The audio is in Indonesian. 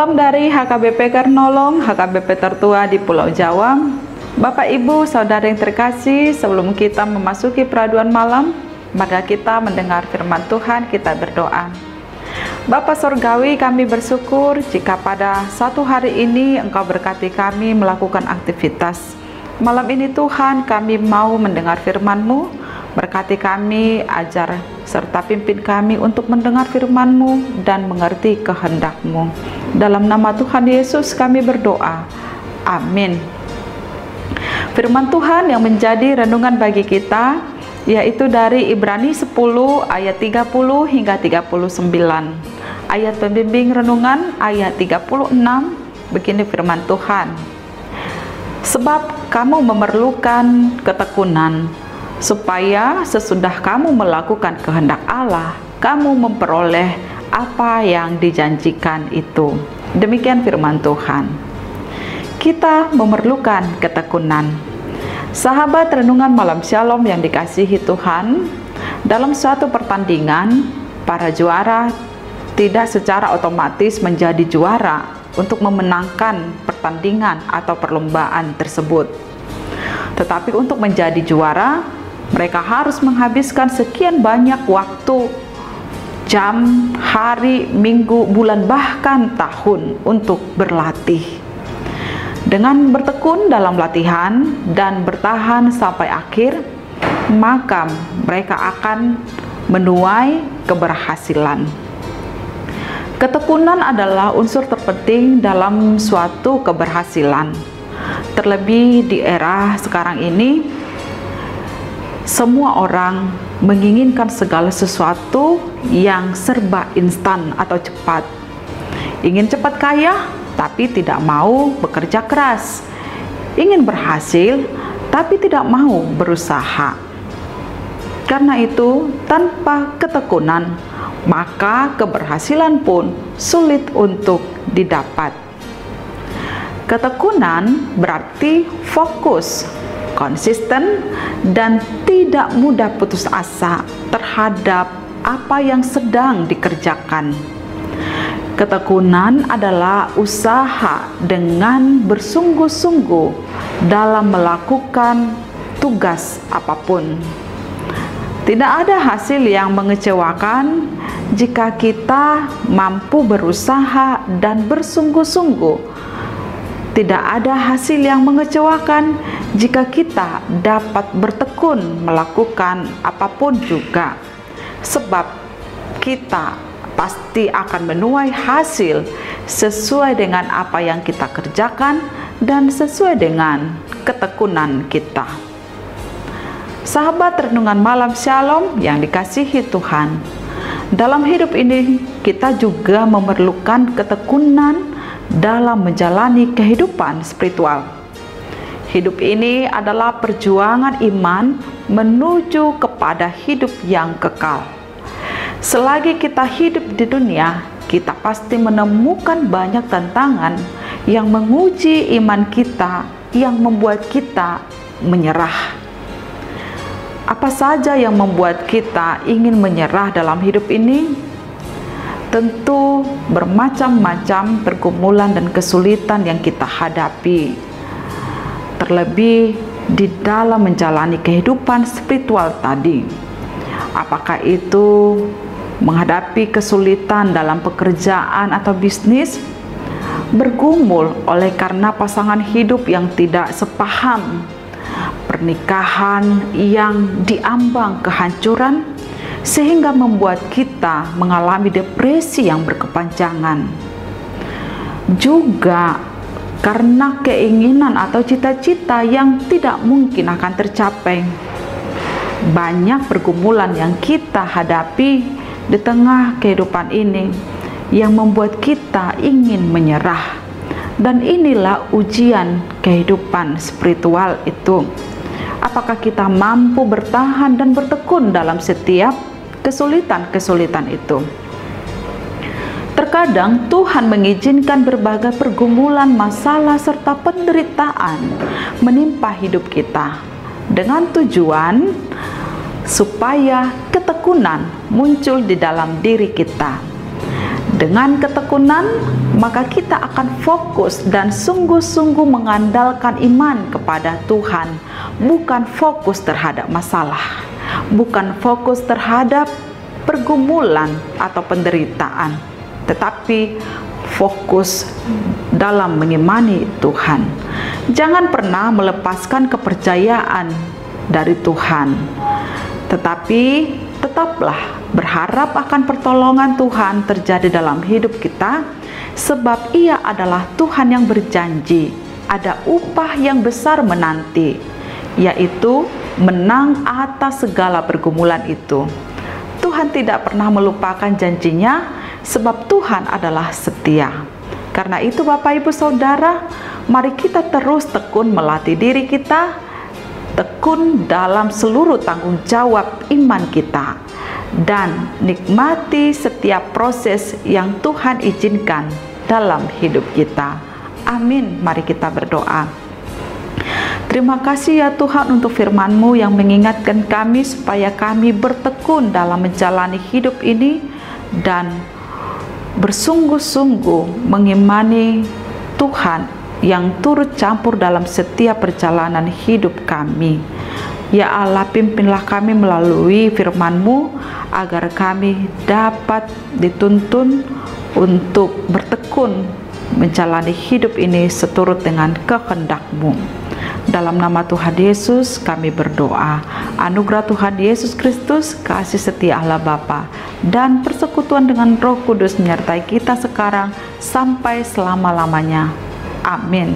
Salam dari HKBP Karnolong, HKBP tertua di Pulau Jawa. Bapak, Ibu, Saudara yang terkasih, sebelum kita memasuki peraduan malam, maka kita mendengar firman Tuhan, kita berdoa. Bapa Sorgawi, kami bersyukur jika pada satu hari ini Engkau berkati kami melakukan aktivitas. Malam ini Tuhan, kami mau mendengar firman-Mu. Berkati kami, ajar serta pimpin kami untuk mendengar firman-Mu dan mengerti kehendak-Mu. Dalam nama Tuhan Yesus kami berdoa. Amin. Firman Tuhan yang menjadi renungan bagi kita yaitu dari Ibrani 10 ayat 30 hingga 39. Ayat pembimbing renungan ayat 36, begini firman Tuhan. Sebab kamu memerlukan ketekunan, supaya sesudah kamu melakukan kehendak Allah, kamu memperoleh apa yang dijanjikan itu. Demikian firman Tuhan. Kita memerlukan ketekunan. Sahabat renungan malam Shalom yang dikasihi Tuhan, dalam suatu pertandingan, para juara tidak secara otomatis menjadi juara untuk memenangkan pertandingan atau perlombaan tersebut. Tetapi untuk menjadi juara, mereka harus menghabiskan sekian banyak waktu, jam, hari, minggu, bulan, bahkan tahun untuk berlatih. Dengan bertekun dalam latihan dan bertahan sampai akhir, maka mereka akan menuai keberhasilan. Ketekunan adalah unsur terpenting dalam suatu keberhasilan. Terlebih di era sekarang ini, semua orang menginginkan segala sesuatu yang serba instan atau cepat. Ingin cepat kaya, tapi tidak mau bekerja keras. Ingin berhasil, tapi tidak mau berusaha. Karena itu, tanpa ketekunan, maka keberhasilan pun sulit untuk didapat. Ketekunan berarti fokus, konsisten, dan tidak mudah putus asa terhadap apa yang sedang dikerjakan. Ketekunan adalah usaha dengan bersungguh-sungguh dalam melakukan tugas apapun. Tidak ada hasil yang mengecewakan jika kita mampu berusaha dan bersungguh-sungguh. Tidak ada hasil yang mengecewakan jika kita dapat bertekun melakukan apapun juga, sebab kita pasti akan menuai hasil sesuai dengan apa yang kita kerjakan dan sesuai dengan ketekunan kita. Sahabat renungan malam Shalom yang dikasihi Tuhan, dalam hidup ini kita juga memerlukan ketekunan dalam menjalani kehidupan spiritual. Hidup ini adalah perjuangan iman menuju kepada hidup yang kekal. Selagi kita hidup di dunia, kita pasti menemukan banyak tantangan yang menguji iman kita, yang membuat kita menyerah. Apa saja yang membuat kita ingin menyerah dalam hidup ini? Tentu bermacam-macam pergumulan dan kesulitan yang kita hadapi. Terlebih di dalam menjalani kehidupan spiritual tadi. Apakah itu menghadapi kesulitan dalam pekerjaan atau bisnis, bergumul oleh karena pasangan hidup yang tidak sepaham, pernikahan yang diambang kehancuran, sehingga membuat kita mengalami depresi yang berkepanjangan. Juga karena keinginan atau cita-cita yang tidak mungkin akan tercapai. Banyak pergumulan yang kita hadapi di tengah kehidupan ini yang membuat kita ingin menyerah. Dan inilah ujian kehidupan spiritual itu. Apakah kita mampu bertahan dan bertekun dalam setiap kesulitan-kesulitan itu? Terkadang Tuhan mengizinkan berbagai pergumulan, masalah, serta penderitaan menimpa hidup kita dengan tujuan supaya ketekunan muncul di dalam diri kita. Dengan ketekunan, maka kita akan fokus dan sungguh-sungguh mengandalkan iman kepada Tuhan, bukan fokus terhadap masalah, bukan fokus terhadap pergumulan atau penderitaan, tetapi fokus dalam mengimani Tuhan. Jangan pernah melepaskan kepercayaan dari Tuhan, tetapi tetaplah berharap akan pertolongan Tuhan terjadi dalam hidup kita, sebab Ia adalah Tuhan yang berjanji ada upah yang besar menanti, yaitu menang atas segala pergumulan itu. Tuhan tidak pernah melupakan janjinya, sebab Tuhan adalah setia. Karena itu Bapak Ibu Saudara, mari kita terus tekun melatih diri kita, tekun dalam seluruh tanggung jawab iman kita, dan nikmati setiap proses yang Tuhan izinkan dalam hidup kita. Amin. Mari kita berdoa. Terima kasih ya Tuhan untuk firman-Mu yang mengingatkan kami supaya kami bertekun dalam menjalani hidup ini dan bersungguh-sungguh mengimani Tuhan yang turut campur dalam setiap perjalanan hidup kami. Ya Allah, pimpinlah kami melalui firman-Mu agar kami dapat dituntun untuk bertekun menjalani hidup ini seturut dengan kehendak-Mu. Dalam nama Tuhan Yesus kami berdoa. Anugerah Tuhan Yesus Kristus, kasih setia Allah Bapa, dan persekutuan dengan Roh Kudus menyertai kita sekarang sampai selama-lamanya. Amin.